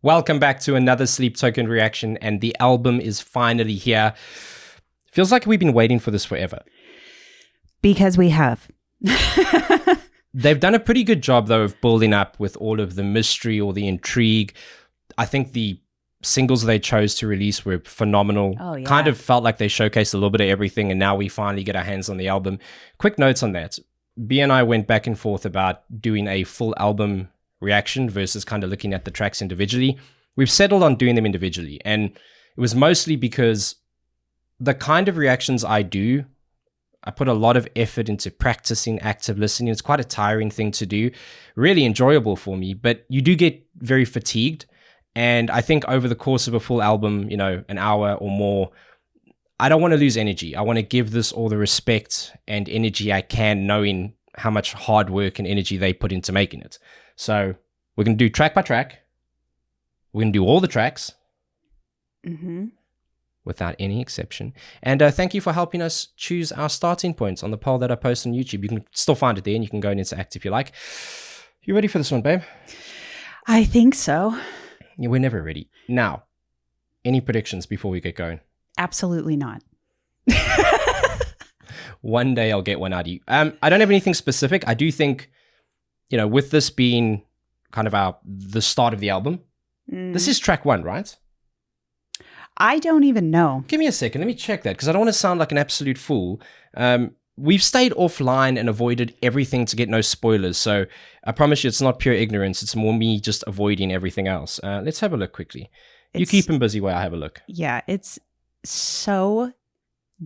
Welcome back to another Sleep Token reaction, and the album is finally here. Feels like we've been waiting for this forever. Because we have. They've done a pretty good job, though, of building up with all of the mystery or the intrigue. I think the singles they chose to release were phenomenal. Oh, yeah. Kind of felt like they showcased a little bit of everything, and now we finally get our hands on the album. Quick notes on that. B and I went back and forth about doing a full album reaction versus kind of looking at the tracks individually. We've settled on doing them individually, and it was mostly because the kind of reactions I do, I put a lot of effort into practicing active listening. It's quite a tiring thing to do, really enjoyable for me, but you do get very fatigued. And I think over the course of a full album, an hour or more, I don't want to lose energy. I want to give this all the respect and energy I can, knowing how much hard work and energy they put into making it. So we're going to do track by track. We're going to do all the tracks without any exception. And thank you for helping us choose our starting points on the poll that I post on YouTube. You can still find it there, and you can go and interact if you like. You ready for this one, babe? I think so. Yeah, we're never ready. Now, any predictions before we get going? Absolutely not. One day I'll get one out of you. I don't have anything specific. I do think, with this being kind of the start of the album, this is track 1, right? I don't even know. Give me a second. Let me check that, because I don't want to sound like an absolute fool. We've stayed offline and avoided everything to get no spoilers. So I promise you it's not pure ignorance. It's more me just avoiding everything else. Let's have a look quickly. You keep him busy while I have a look. Yeah, it's so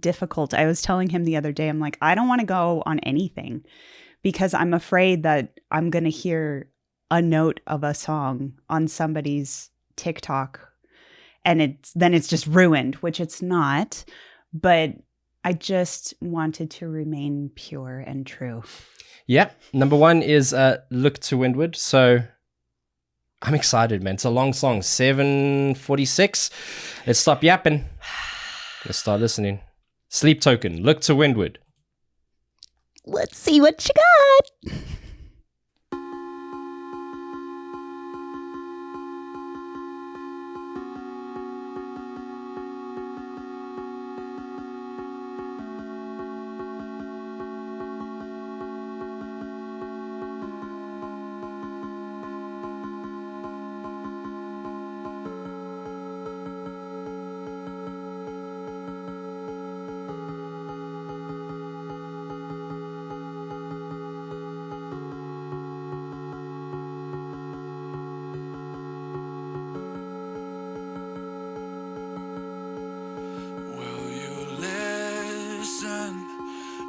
difficult. I was telling him the other day, I'm like, I don't want to go on anything because I'm afraid that I'm going to hear a note of a song on somebody's TikTok and it's just ruined, which it's not. But I just wanted to remain pure and true. Yeah. Number 1 is Look to Windward. So I'm excited, man. It's a long song, 7:46. Let's stop yapping. Let's start listening. Sleep Token, Look to Windward. Let's see what you got.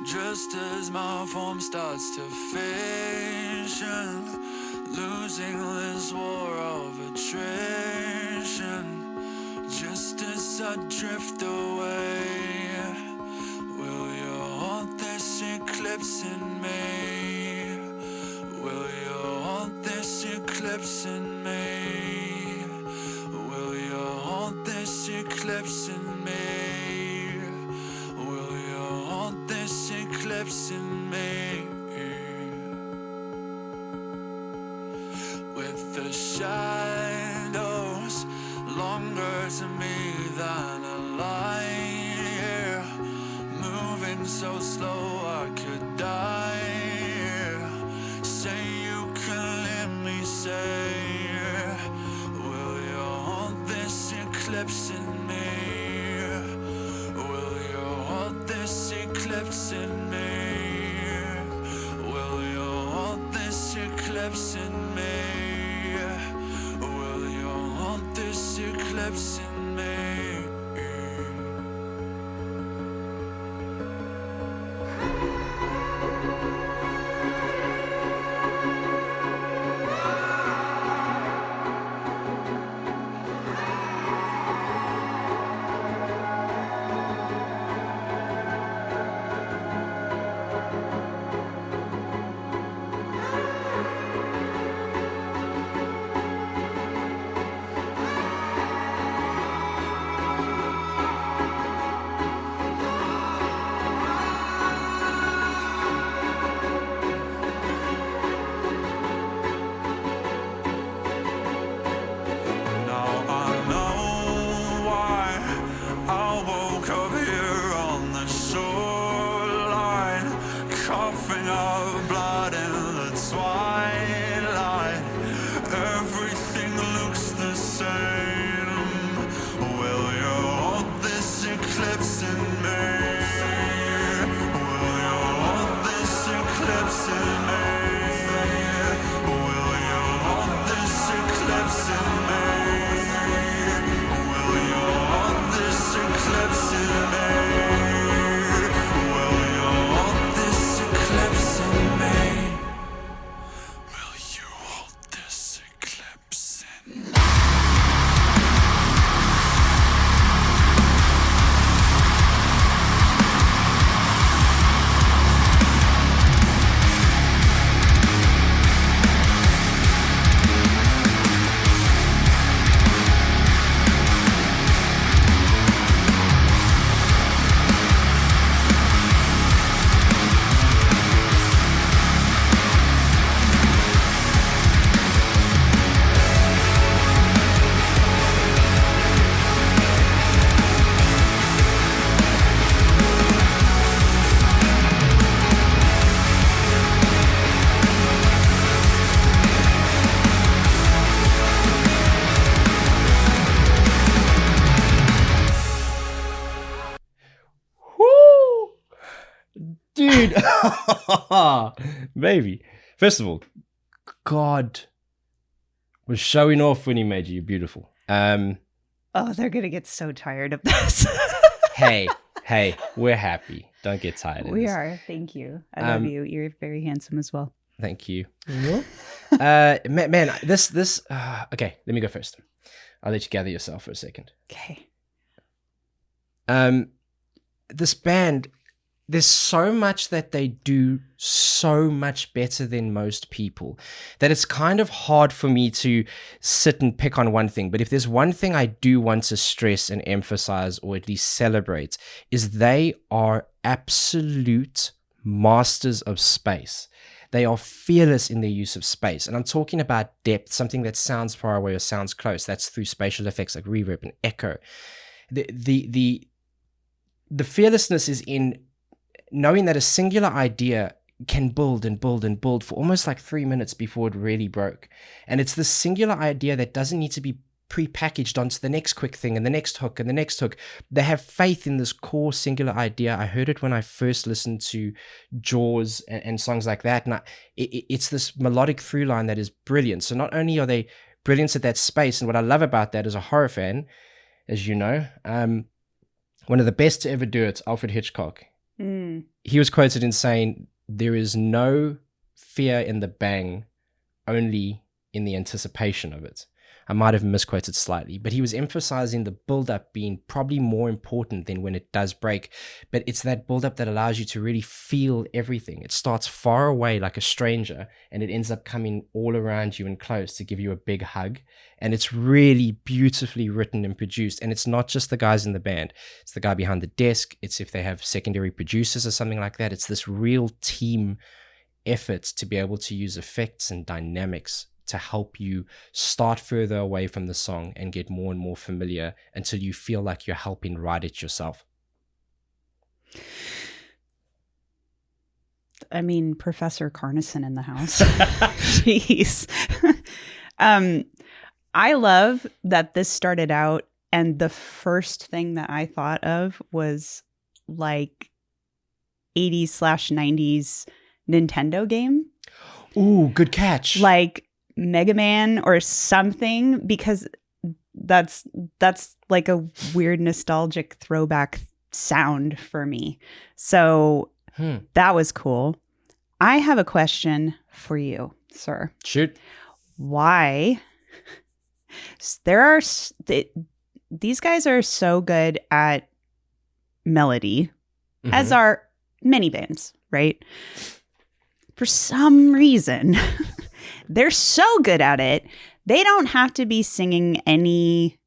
Just as my form starts to fashion, losing this war of attrition, just as I drift away, will you haunt this eclipse in me? Will you haunt this eclipse in me? Will you haunt this eclipse in me? Eclipse in me, with the shadows longer to me than a light, yeah. Moving so slow I could die. Say you can let me say, will you haunt this eclipse in me? Will you haunt this eclipse in me? Eclipse in me. Will you haunt this eclipse in me? dude. Baby. First of all, God was showing off when he made you beautiful. Oh, they're going to get so tired of this. hey, we're happy. Don't get tired of We this. are. Thank you. I love you. You're very handsome as well. Thank you. Man, this. Okay, let me go first. I'll let you gather yourself for a second. Okay. This band, there's so much that they do so much better than most people that it's kind of hard for me to sit and pick on one thing. But if there's one thing I do want to stress and emphasize, or at least celebrate, is they are absolute masters of space. They are fearless in their use of space. And I'm talking about depth, something that sounds far away or sounds close. That's through spatial effects like reverb and echo. The fearlessness is in knowing that a singular idea can build and build and build for almost like 3 minutes before it really broke. And it's this singular idea that doesn't need to be pre-packaged onto the next quick thing and the next hook and the next hook. They have faith in this core singular idea. I heard it when I first listened to Jaws and songs like that. And it's this melodic through line that is brilliant. So not only are they brilliant at that space, and what I love about that as a horror fan, as you know, one of the best to ever do it, Alfred Hitchcock. He was quoted in saying, "There is no fear in the bang, only in the anticipation of it." I might have misquoted slightly, but he was emphasizing the build-up being probably more important than when it does break. But it's that build-up that allows you to really feel everything. It starts far away like a stranger, and it ends up coming all around you and close to give you a big hug. And it's really beautifully written and produced. And it's not just the guys in the band. It's the guy behind the desk. It's if they have secondary producers or something like that. It's this real team effort to be able to use effects and dynamics to help you start further away from the song and get more and more familiar until you feel like you're helping write it yourself. I mean, Professor Carneson in the house. Jeez. I love that this started out and the first thing that I thought of was like 80s/90s Nintendo game. Ooh, good catch. Like Mega Man or something, because that's like a weird nostalgic throwback sound for me. So that was cool. I have a question for you, sir. Shoot. Why these guys are so good at melody, as are many bands, right? For some reason, they're so good at it, they don't have to be singing any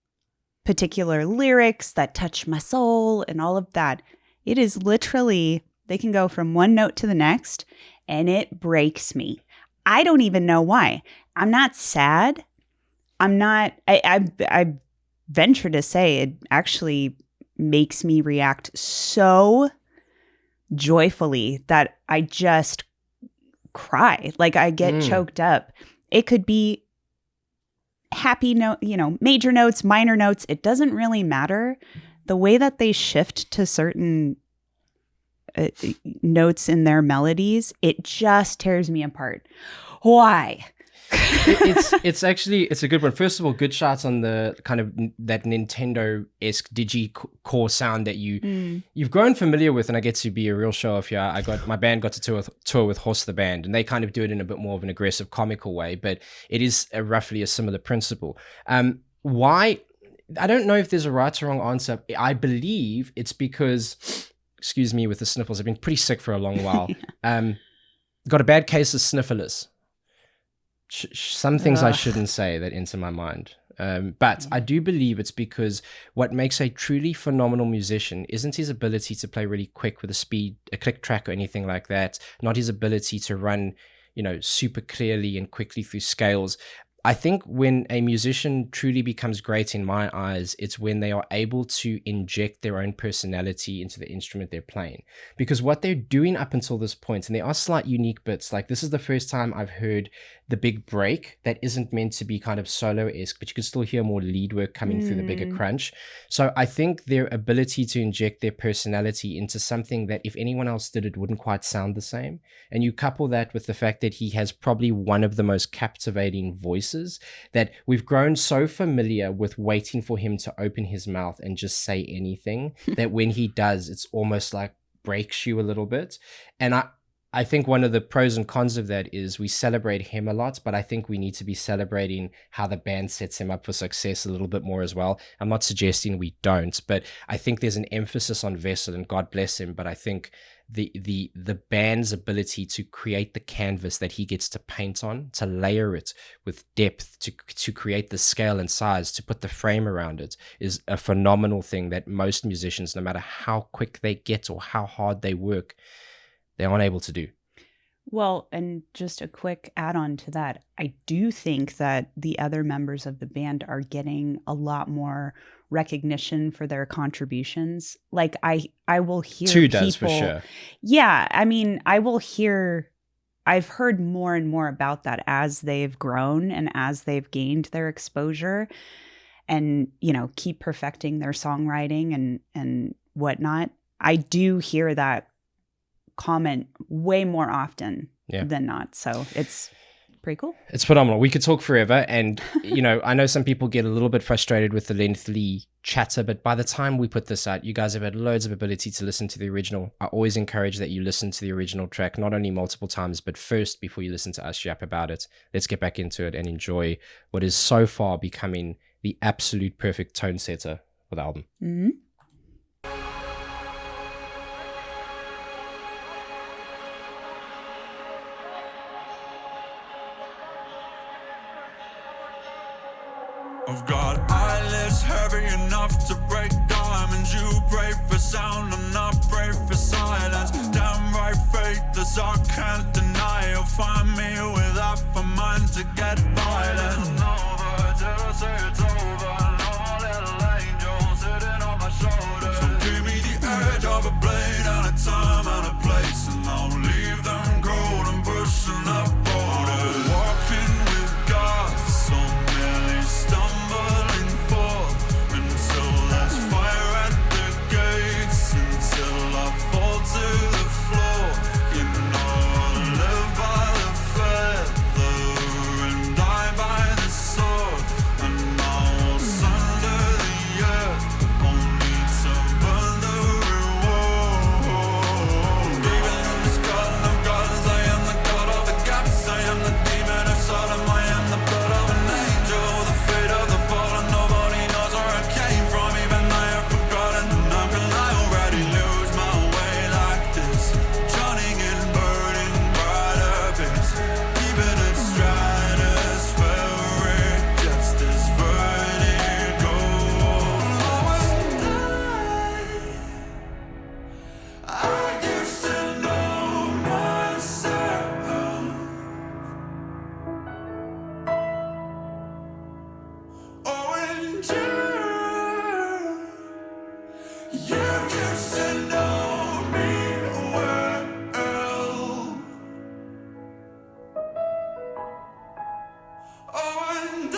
particular lyrics that touch my soul and all of that. It is literally, they can go from one note to the next and it breaks me. I don't even know why. I'm not sad. I venture to say it actually makes me react so joyfully that I just cry. Like I get choked up. It could be happy note, major notes, minor notes. It doesn't really matter. The way that they shift to certain notes in their melodies, it just tears me apart. Why? It's a good one. First of all, good shots on the kind of that Nintendo-esque digi-core sound that you've grown familiar with, and I get to be a real show off here. My band got to tour with Horse the Band, and they kind of do it in a bit more of an aggressive, comical way, but it is roughly a similar principle. Why? I don't know if there's a right or wrong answer. I believe it's because, excuse me with the sniffles, I've been pretty sick for a long while. Got a bad case of sniffles. Some things I shouldn't say that enter my mind. But I do believe it's because what makes a truly phenomenal musician isn't his ability to play really quick with a click track or anything like that, not his ability to run, super clearly and quickly through scales. I think when a musician truly becomes great in my eyes, it's when they are able to inject their own personality into the instrument they're playing. Because what they're doing up until this point, and there are slight unique bits, like this is the first time I've heard the big break that isn't meant to be kind of solo-esque, but you can still hear more lead work coming through the bigger crunch. So I think their ability to inject their personality into something that if anyone else did it wouldn't quite sound the same. And you couple that with the fact that he has probably one of the most captivating voices, that we've grown so familiar with waiting for him to open his mouth and just say anything that when he does, it's almost like breaks you a little bit. And I think one of the pros and cons of that is we celebrate him a lot, but I think we need to be celebrating how the band sets him up for success a little bit more as well. I'm not suggesting we don't, but I think there's an emphasis on Vessel, and God bless him, but I think the band's ability to create the canvas that he gets to paint on, to layer it with depth, to create the scale and size, to put the frame around it, is a phenomenal thing that most musicians, no matter how quick they get or how hard they work, they aren't able to do. Well, and just a quick add-on to that, I do think that the other members of the band are getting a lot more recognition for their contributions. Like I will hear Two people, does for sure. Yeah, I mean, I've heard more and more about that as they've grown and as they've gained their exposure and, you know, keep perfecting their songwriting and whatnot. I do hear that comment way more often than not. So it's pretty cool. It's phenomenal. We could talk forever. And, you know, I know some people get a little bit frustrated with the lengthy chatter, but by the time we put this out, you guys have had loads of ability to listen to the original. I always encourage that you listen to the original track, not only multiple times, but first before you listen to us yap about it. Let's get back into it and enjoy what is so far becoming the absolute perfect tone setter for the album. Mm-hmm. I've got eyelids heavy enough to break diamonds. You pray for sound and I pray for silence. Damn right faithless, I can't deny. You'll find me with half a mind to get violent. It's over till I say it's over. No little angel sitting on my shoulder. So give me the edge of a blade and a time and a place, and I'll leave them cold and pushing up borders. Walking with God, so many stumbling forth until there's fire at the gates, until I fall to the floor. You know I'll live by the feather and die by the sword, and I will sunder the earth only to burn the reward. Even in this garden of gardens, I am the god of the gaps. I am the demon of Sodom. I am the blood of an angel, the fate of the fallen. Nobody knows where I came from, even I have forgotten. And how can I already lose my way like this? Drowning in burning bright abyss. Even in stratospheric jets, this vertigo. I used to know myself. Oh, and you used to know me well. Oh, and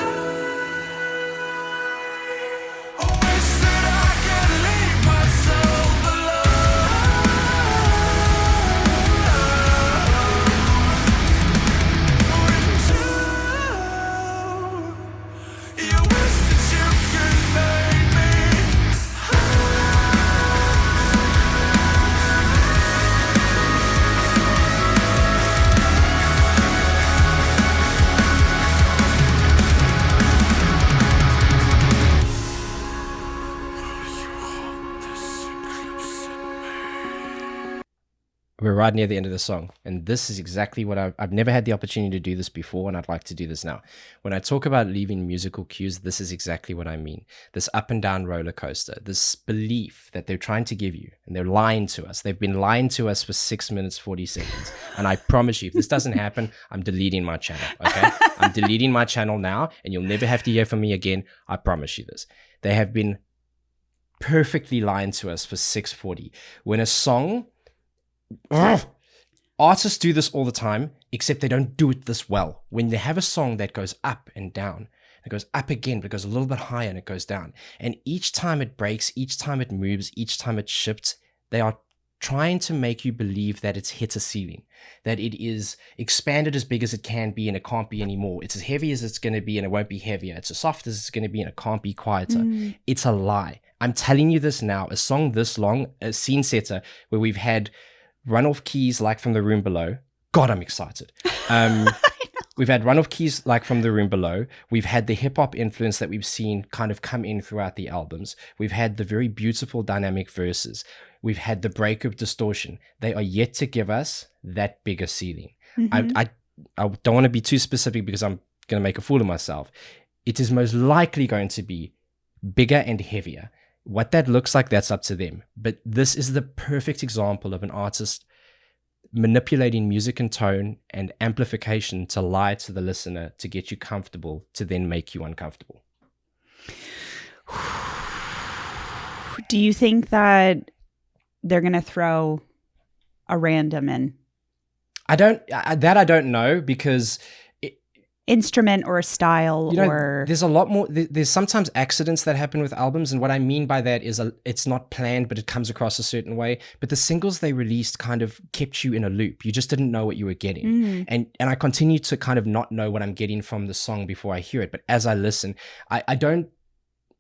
I wish that I could leave myself alone. You wish that you could make me. We're right near the end of the song, and this is exactly what I've never had the opportunity to do this before, and I'd like to do this now. When I talk about leaving musical cues, this is exactly what I mean. This up and down roller coaster, this belief that they're trying to give you, and they're lying to us. They've been lying to us for 6 minutes, 40 seconds. And I promise you, if this doesn't happen, I'm deleting my channel, okay? I'm deleting my channel now, and you'll never have to hear from me again. I promise you this. They have been perfectly lying to us for 640. When a song... artists do this all the time, except they don't do it this well. When they have a song that goes up and down, it goes up again, but it goes a little bit higher and it goes down. And each time it breaks, each time it moves, each time it shifts, they are trying to make you believe that it's hit a ceiling, that it is expanded as big as it can be and it can't be anymore. It's as heavy as it's going to be and it won't be heavier. It's as soft as it's going to be and it can't be quieter. It's a lie. I'm telling you this now. A song this long, a scene setter, where we've had run-off keys like From the Room Below. God, I'm excited. We've had run-off keys like From the Room Below. We've had the hip-hop influence that we've seen kind of come in throughout the albums. We've had the very beautiful dynamic verses. We've had the breakup distortion. They are yet to give us that bigger ceiling. I don't want to be too specific because I'm going to make a fool of myself. It is most likely going to be bigger and heavier. What that looks like, that's up to them. But this is the perfect example of an artist manipulating music and tone and amplification to lie to the listener, to get you comfortable, to then make you uncomfortable. Do you think that they're going to throw a random in? I don't know, because instrument or style, or there's a lot more. There's sometimes accidents that happen with albums, and what I mean by that is it's not planned, but it comes across a certain way. But the singles they released kind of kept you in a loop. You just didn't know what you were getting, and I continue to kind of not know what I'm getting from the song before I hear it. But as I listen, I don't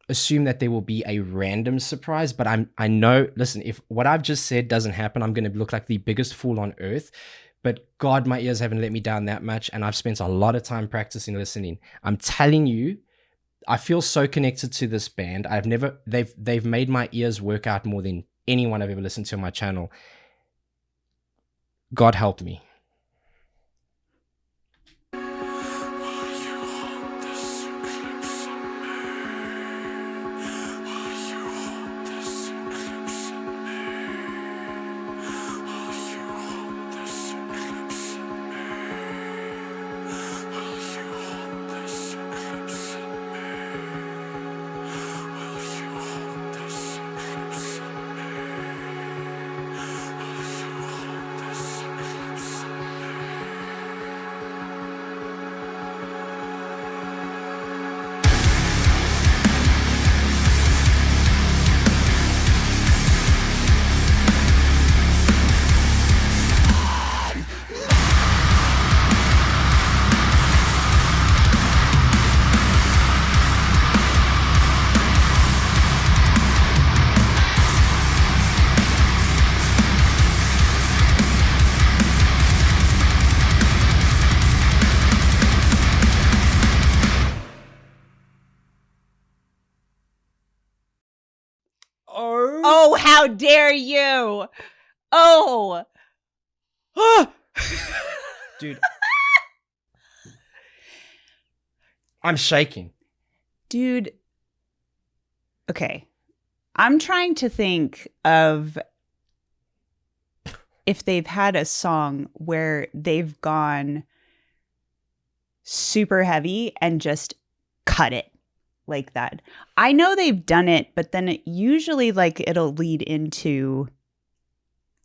assume that there will be a random surprise, but I know. Listen, if what I've just said doesn't happen, I'm going to look like the biggest fool on earth. But God, my ears haven't let me down that much, and I've spent a lot of time practicing listening. I'm telling you, I feel so connected to this band. They've made my ears work out more than anyone I've ever listened to on my channel. God help me. Oh, how dare you! Oh! Dude. I'm shaking. Dude. Okay. I'm trying to think of if they've had a song where they've gone super heavy and just cut it like that. I know they've done it, but then it usually it'll lead into,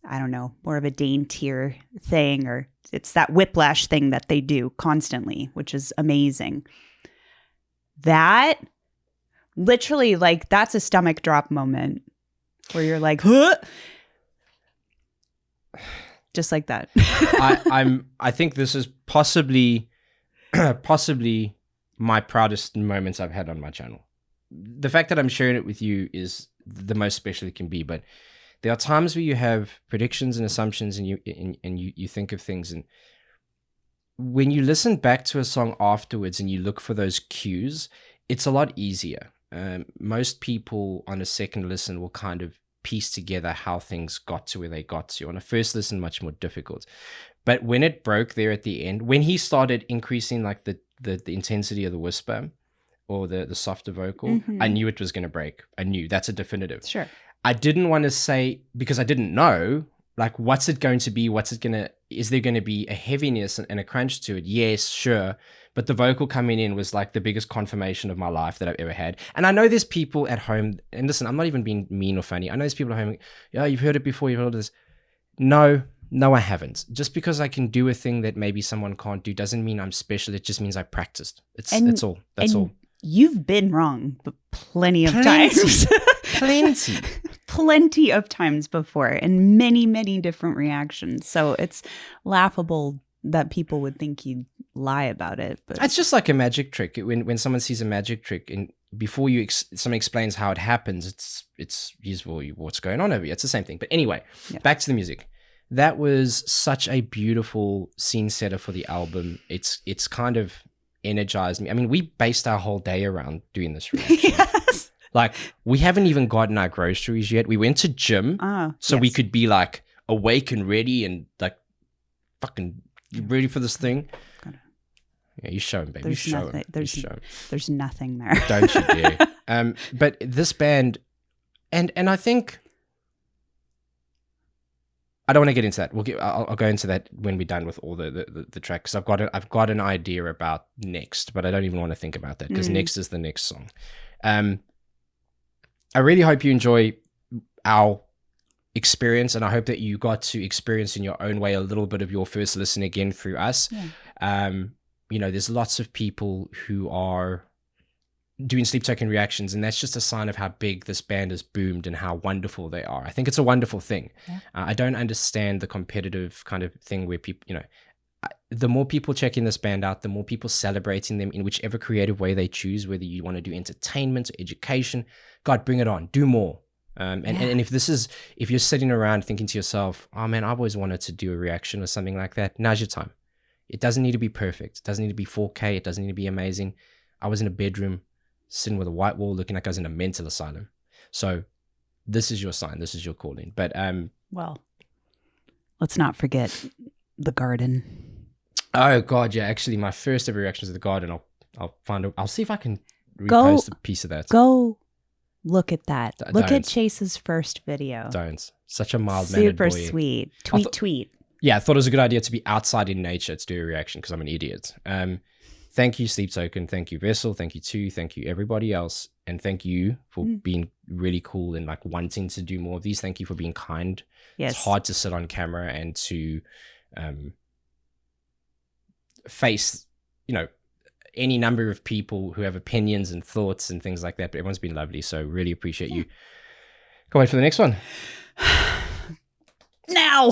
I don't know, more of a daintier thing, or it's that whiplash thing that they do constantly, which is amazing. That literally, that's a stomach drop moment where you're like, huh? Just like that. I think this is possibly my proudest moments I've had on my channel. The fact that I'm sharing it with you is the most special it can be, but there are times where you have predictions and assumptions, and you think of things, and when you listen back to a song afterwards and you look for those cues, it's a lot easier. Most people on a second listen will kind of piece together how things got to where they got to. On a first listen, much more difficult. But when it broke there at the end, when he started increasing the intensity of the whisper or the softer vocal, I knew it was going to break. I knew that's a definitive. Sure. I didn't want to say, because I didn't know, what's it going to be? Is there going to be a heaviness and a crunch to it? Yes, sure. But the vocal coming in was the biggest confirmation of my life that I've ever had. And I know there's people at home, and listen, I'm not even being mean or funny. I know there's people at home, yeah, you've heard it before, you've heard this. No, No, I haven't. Just because I can do a thing that maybe someone can't do doesn't mean I'm special. It just means I practiced. That's all. That's all. You've been wrong plenty of times. Plenty of times before, and many, many different reactions. So it's laughable that people would think you'd lie about it. But it's just like a magic trick. When someone sees a magic trick, and before someone explains how it happens, it's what's going on over here. It's the same thing. But anyway, back to the music. That was such a beautiful scene setter for the album. It's kind of energized me. I mean, we based our whole day around doing this reaction. Yes. Like, we haven't even gotten our groceries yet. We went to gym so we could be like awake and ready and like fucking ready for this thing. Yeah, you show him, baby. There's you nothing. show him. There's nothing there. Don't you dare. But this band, and I think I don't want to get into that. I'll go into that when we're done with all the tracks. I've got an idea about next, but I don't even want to think about that because next is the next song. I really hope you enjoy our experience, and I hope that you got to experience in your own way a little bit of your first listen again through us. Yeah. There's lots of people who are doing Sleep Token reactions, and that's just a sign of how big this band has boomed and how wonderful they are. I think it's a wonderful thing. Yeah. I don't understand the competitive kind of thing where people, the more people checking this band out, the more people celebrating them in whichever creative way they choose, whether you want to do entertainment or education, God, bring it on, do more. And if you're sitting around thinking to yourself, oh man, I've always wanted to do a reaction or something like that, now's your time. It doesn't need to be perfect. It doesn't need to be 4K. It doesn't need to be amazing. I was in a bedroom sitting with a white wall looking like I was in a mental asylum. So this is your sign. This is your calling. But well, let's not forget the garden. Oh God, yeah. Actually, my first ever reaction to the garden. I'll see if I can repost a piece of that. Go look at that. Look at Chase's first video. Don't. Such a mild-mannered boy. Super sweet. Tweet. Yeah, I thought it was a good idea to be outside in nature to do a reaction because I'm an idiot. Thank you, Sleep Token. Thank you, Vessel. Thank you, Tu. Thank you, everybody else. And thank you for being really cool and like wanting to do more of these. Thank you for being kind. Yes. It's hard to sit on camera and to face, any number of people who have opinions and thoughts and things like that. But everyone's been lovely. So really appreciate you. Can't wait for the next one. Now.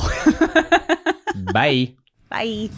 Bye. Bye.